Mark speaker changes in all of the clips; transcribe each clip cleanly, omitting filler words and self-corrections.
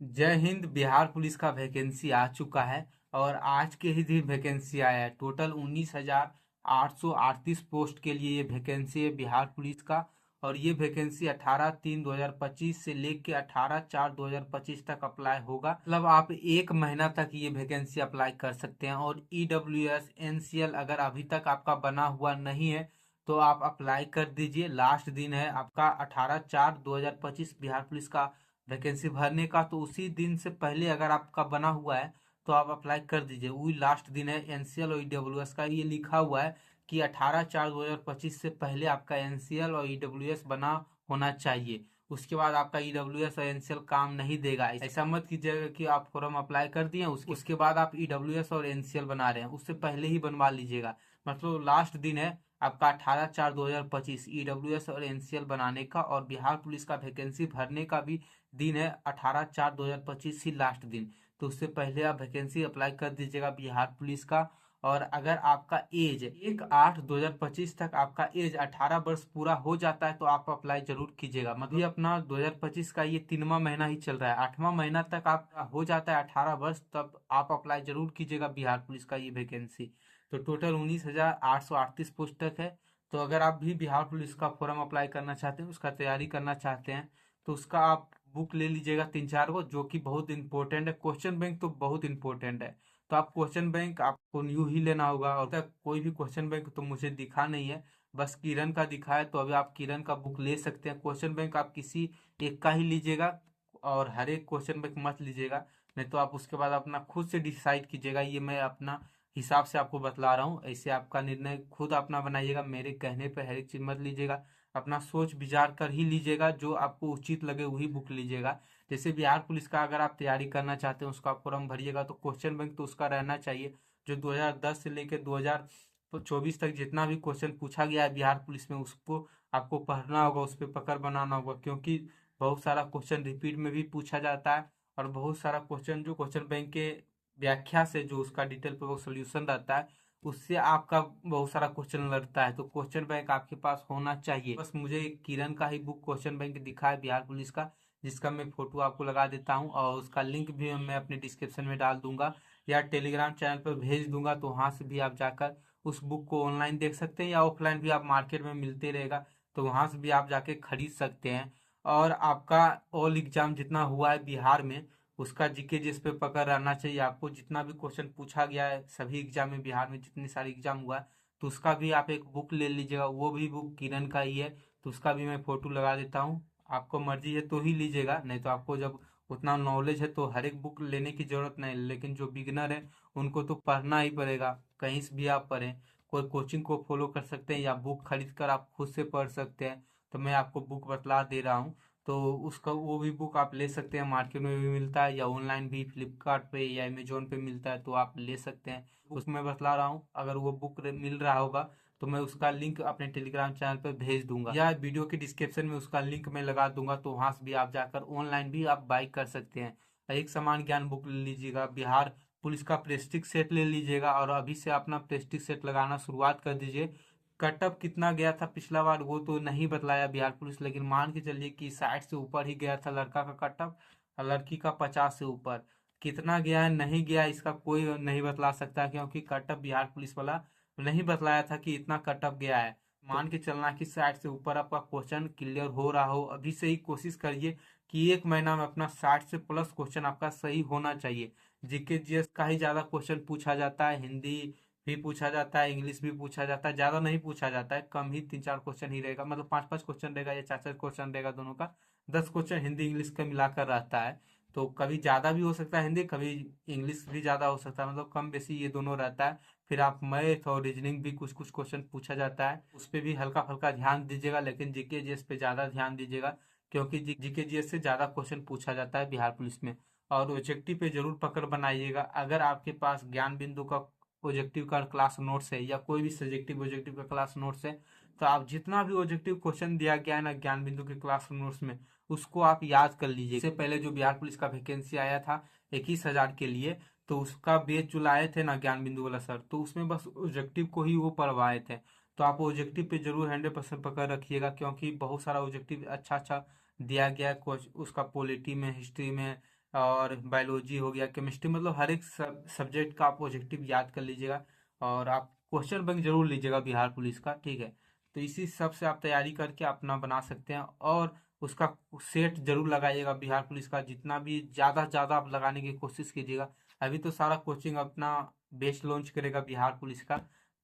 Speaker 1: जय हिंद। बिहार पुलिस का वैकेंसी आ चुका है और आज के ही दिन वैकेंसी आया है। टोटल 19,838 पोस्ट के लिए ये वैकेंसी है बिहार पुलिस का। और ये वैकेंसी 18/3/2025 से लेके 18/4/2025 तक अप्लाई होगा। मतलब आप एक महीना तक ये वैकेंसी अप्लाई कर सकते हैं। और EWS NCL अगर अभी तक आपका बना हुआ नहीं है तो आप अप्लाई कर दीजिए। लास्ट दिन है आपका 18/4/2025 बिहार पुलिस का वैकेंसी भरने का। तो उसी दिन से पहले अगर आपका बना हुआ है तो आप अप्लाई कर दीजिए। वही लास्ट दिन है। एनसीएल और ईडब्ल्यूएस का ये लिखा हुआ है कि 18/4/2025 से पहले आपका एनसीएल और ईडब्ल्यूएस बना होना चाहिए। उसके बाद आपका ईडब्ल्यूएस और एनसीएल काम नहीं देगा। ऐसा मत कीजिएगा कि आप फॉर्म अप्लाई कर दिए उसके बाद आप ईडब्ल्यूएस और एनसीएल बना रहे हैं, उससे पहले ही बनवा लीजिएगा। मतलब लास्ट दिन है आपका 18/4/2025 ईडब्ल्यूएस और एनसीएल बनाने का। और बिहार पुलिस का वैकेंसी भरने का भी दिन है 18/4/2025 ही लास्ट दिन। तो उससे पहले आप वैकेंसी अप्लाई कर दीजिएगा बिहार पुलिस का। और अगर आपका एज 1/8/2025 तक आपका एज 18 वर्ष पूरा हो जाता है तो आप अप्लाई जरूर कीजिएगा। मतलब अपना 2025 का ये 3वां महीना ही चल रहा है, 8वां महीना तक आप हो जाता है 18 वर्ष, तब आप अप्लाई जरूर कीजिएगा बिहार पुलिस का ये वैकेंसी। तो टोटल 19,838 पोस्ट तक है। तो अगर आप भी बिहार पुलिस का फॉर्म अप्लाई करना चाहते हैं, उसका तैयारी करना चाहते हैं, तो उसका आप बुक ले लीजिएगा 3-4 गो, जो कि बहुत इंपॉर्टेंट है। क्वेश्चन बैंक तो बहुत इंपॉर्टेंट है। तो आप क्वेश्चन बैंक आपको न्यू ही लेना होगा। और तक कोई भी क्वेश्चन बैंक तो मुझे दिखा नहीं है, बस किरण का दिखा है। तो अभी आप किरण का बुक ले सकते हैं। क्वेश्चन बैंक आप किसी एक का ही लीजिएगा और हर एक क्वेश्चन बैंक मत लीजिएगा, नहीं तो आप उसके बाद अपना खुद से डिसाइड कीजिएगा। ये मैं अपना हिसाब से आपको बतला रहा हूँ, ऐसे आपका निर्णय खुद अपना बनाइएगा। मेरे कहने पे हर एक चीज मत लीजिएगा, अपना सोच विचार कर ही लीजिएगा। जो आपको उचित लगे वही बुक लीजिएगा। जैसे बिहार पुलिस का अगर आप तैयारी करना चाहते हैं, उसका फॉर्म भरिएगा तो क्वेश्चन बैंक तो उसका रहना चाहिए जो 2010 से लेकर 2024 तक जितना भी क्वेश्चन पूछा गया है बिहार पुलिस में, उसको आपको पढ़ना होगा, उस पर पकड़ बनाना होगा। क्योंकि बहुत सारा क्वेश्चन रिपीट में भी पूछा जाता है और बहुत सारा क्वेश्चन जो क्वेश्चन बैंक के व्याख्या से जो उसका डिटेल पूर्वक सोल्यूशन रहता है, उससे आपका बहुत सारा क्वेश्चन लड़ता है। तो क्वेश्चन बैंक आपके पास होना चाहिए। बस मुझे एक किरण का ही बुक क्वेश्चन बैंक दिखा है बिहार पुलिस का, जिसका मैं फोटो आपको लगा देता हूँ और उसका लिंक भी मैं अपने डिस्क्रिप्शन में डाल दूंगा या टेलीग्राम चैनल पर भेज दूंगा। तो वहां से भी आप जाकर उस बुक को ऑनलाइन देख सकते हैं या ऑफलाइन भी, आप मार्केट में मिलते रहेगा तो वहां से भी आप जाके खरीद सकते हैं। और आपका ऑल एग्जाम जितना हुआ है बिहार में, उसका जीके जिस पे पकड़ रहना चाहिए आपको। जितना भी क्वेश्चन पूछा गया है सभी एग्जाम में बिहार में, जितनी सारी एग्जाम हुआ है, तो उसका भी आप एक बुक ले लीजिएगा। वो भी बुक किरण का ही है, तो उसका भी मैं फोटो लगा देता हूँ। आपको मर्जी है तो ही लीजिएगा, नहीं तो आपको जब उतना नॉलेज है तो हर एक बुक लेने की जरूरत नहीं। लेकिन जो बिगनर है उनको तो पढ़ना ही पड़ेगा, कहीं से भी आप पढ़ें। कोई कोचिंग को फॉलो कर सकते हैं या बुक खरीद कर आप खुद से पढ़ सकते हैं। तो मैं आपको बुक बतला दे रहा हूँ। तो उसका वो भी बुक आप ले सकते हैं, मार्केट में भी मिलता है या ऑनलाइन भी फ्लिपकार्ट पे या अमेजोन पे मिलता है, तो आप ले सकते हैं। उसमें बतला रहा हूँ, अगर वो बुक मिल रहा होगा तो मैं उसका लिंक अपने टेलीग्राम चैनल पर भेज दूंगा या वीडियो के डिस्क्रिप्शन में उसका लिंक मैं लगा दूंगा। तो वहां से भी आप जाकर ऑनलाइन भी आप बाई कर सकते हैं। एक समान ज्ञान बुक ले लीजिएगा, बिहार पुलिस का प्रेस्टिक सेट ले लीजिएगा और अभी से अपना प्रेस्टिक सेट लगाना शुरुआत कर दीजिए। कटअप कितना गया था पिछला बार वो तो नहीं बतलाया बिहार पुलिस, लेकिन मान के चलिए कि 60 से ऊपर ही गया था लड़का का कटअप और लड़की का 50 से ऊपर। कितना गया है नहीं गया इसका कोई नहीं बतला सकता, क्योंकि कटअप बिहार पुलिस वाला नहीं बतलाया था कि इतना कटअप गया है। मान के चलना कि 60 से ऊपर आपका क्वेश्चन क्लियर हो रहा हो। अभी से ही कोशिश करिए कि एक महीना में अपना 60 से प्लस क्वेश्चन आपका सही होना चाहिए। जीके जीएस का ही ज्यादा क्वेश्चन पूछा जाता है, हिंदी भी पूछा जाता है, इंग्लिश भी पूछा जाता है। ज्यादा नहीं पूछा जाता है, कम ही 3-4 क्वेश्चन ही रहेगा। मतलब 5-5 क्वेश्चन रहेगा या 4-4 क्वेश्चन रहेगा, दोनों का 10 क्वेश्चन हिंदी इंग्लिश का मिलाकर रहता है। तो कभी ज्यादा भी हो सकता है हिंदी, कभी इंग्लिश भी ज्यादा हो सकता है, मतलब कम बेसी ये दोनों रहता है। फिर आप मैथ और रीजनिंग भी कुछ कुछ क्वेश्चन पूछा जाता है, उस पर भी हल्का फुल्का ध्यान दीजिएगा। लेकिन जीके जीएस पे ज्यादा ध्यान दीजिएगा, क्योंकि जीके जीएस से ज्यादा क्वेश्चन पूछा जाता है बिहार पुलिस में। और ऑब्जेक्टिव पे जरूर पकड़ बनाइएगा। अगर आपके पास ज्ञान बिंदु का ऑब्जेक्टिव का क्लास नोट्स है या कोई भी सब्जेक्टिव ऑब्जेक्टिव का क्लास नोट्स है, तो आप जितना भी ऑब्जेक्टिव क्वेश्चन दिया गया है ना ज्ञान बिंदु के क्लास नोट्स में, उसको आप याद कर लीजिए। इससे पहले जो बिहार पुलिस का वैकेंसी आया था 21,000 के लिए, तो उसका बेच जो लाए थे ना ज्ञान बिंदु वाला सर, तो उसमें बस ऑब्जेक्टिव को ही वो पढ़वाए थे। तो आप ऑब्जेक्टिव पे जरूर 100% पकड़ रखिएगा, क्योंकि बहुत सारा ऑब्जेक्टिव अच्छा अच्छा दिया गया है। उसका पॉलिटी में, हिस्ट्री में, और बायोलॉजी हो गया, केमिस्ट्री, मतलब हर एक सब्जेक्ट का आप ऑब्जेक्टिव याद कर लीजिएगा। और आप क्वेश्चन बैंक जरूर लीजिएगा बिहार पुलिस का, ठीक है। तो इसी सब से आप तैयारी करके अपना बना सकते हैं। और उसका सेट जरूर लगाइएगा बिहार पुलिस का, जितना भी ज़्यादा से ज़्यादा आप लगाने की कोशिश कीजिएगा। अभी तो सारा कोचिंग अपना बेच लॉन्च करेगा बिहार पुलिस का।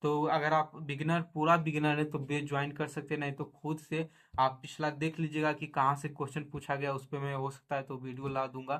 Speaker 1: तो अगर आप बिगिनर, पूरा बिगिनर है तो बेच ज्वाइन कर सकते हैं, नहीं तो खुद से आप पिछला देख लीजिएगा कि कहाँ से क्वेश्चन पूछा गया। उस पर मैं हो सकता है तो वीडियो ला दूंगा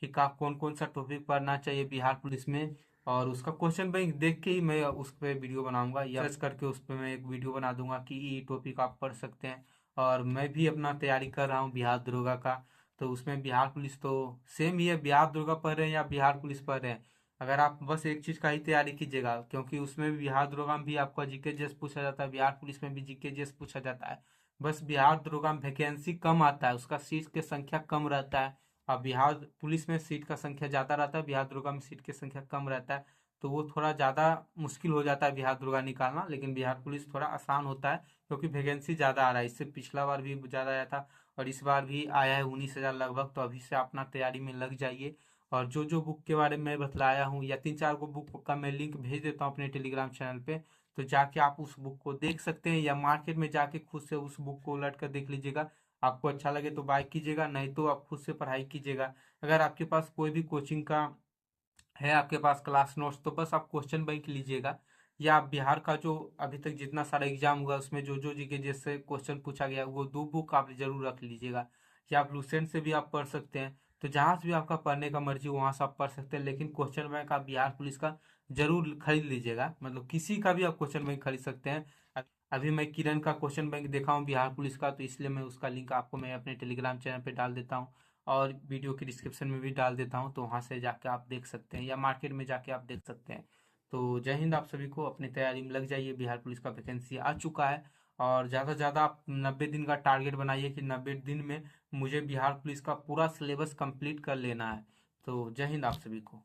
Speaker 1: कि का कौन कौन सा टॉपिक पढ़ना चाहिए बिहार पुलिस में। और उसका क्वेश्चन बैंक देख के ही मैं उस पर वीडियो बनाऊंगा, या सर्च करके उस पर मैं एक वीडियो बना दूंगा कि ये टॉपिक आप पढ़ सकते हैं। और मैं भी अपना तैयारी कर रहा हूँ बिहार दरोगा का। तो उसमें बिहार पुलिस तो सेम ही है, बिहार दरोगा पढ़ रहे हैं या बिहार पुलिस पढ़ रहे हैं, अगर आप बस एक चीज का ही तैयारी कीजिएगा, क्योंकि उसमें भी बिहार दरोगा में भी आपका जीके जीएस पूछा जाता है, बिहार पुलिस में भी जीके जीएस पूछा जाता है। बस बिहार दरोगा में वैकेंसी कम आता है, उसका सीट की संख्या कम रहता है। और बिहार पुलिस में सीट का संख्या ज्यादा रहता है, बिहार दरोगा में सीट की संख्या कम रहता है। तो वो थोड़ा ज्यादा मुश्किल हो जाता है बिहार दरोगा निकालना, लेकिन बिहार पुलिस थोड़ा आसान होता है, क्योंकि वैकेंसी ज्यादा आ रहा है। इससे पिछला बार भी ज्यादा आया था और इस बार भी आया है 19,000 लगभग। तो अभी से अपना तैयारी में लग जाइए। और जो जो बुक के बारे में मैं बतलाया हूँ, या 3-4 को बुक का मैं लिंक भेज देता हूँ अपने टेलीग्राम चैनल पे, तो जाके आप उस बुक को देख सकते हैं, या मार्केट में जाके खुद से उस बुक को उलट कर देख लीजिएगा। आपको अच्छा लगे तो बाय कीजिएगा, नहीं तो आप खुद से पढ़ाई कीजिएगा। अगर आपके पास कोई भी कोचिंग का है, आपके पास क्लास नोट्स, तो बस आप क्वेश्चन बैंक लीजिएगा। या आप बिहार का जो अभी तक जितना सारा एग्जाम हुआ उसमें जो जो जीके जैसे क्वेश्चन पूछा गया, वो 2 बुक आप जरूर रख लीजिएगा। या आप लूसेंट से भी आप पढ़ सकते हैं। तो जहाँ से भी आपका पढ़ने का मर्जी वहाँ से आप पढ़ सकते हैं, लेकिन क्वेश्चन बैंक आप बिहार पुलिस का जरूर खरीद लीजिएगा। मतलब किसी का भी आप क्वेश्चन बैंक खरीद सकते हैं। अभी मैं किरण का क्वेश्चन बैंक देखा हूँ बिहार पुलिस का, तो इसलिए मैं उसका लिंक आपको मैं अपने टेलीग्राम चैनल पे डाल देता हूँ। और वीडियो के डिस्क्रिप्शन में भी डाल देता हूँ, तो वहाँ से जाके आप देख सकते हैं, या मार्केट में जाके आप देख सकते हैं। तो जय हिंद, आप सभी को अपनी तैयारी में लग जाइए, बिहार पुलिस का वैकेंसी आ चुका है। और ज़्यादा से ज़्यादा आप 90 दिन का टारगेट बनाइए कि 90 दिन में मुझे बिहार पुलिस का पूरा सिलेबस कंप्लीट कर लेना है। तो जय हिंद आप सभी को।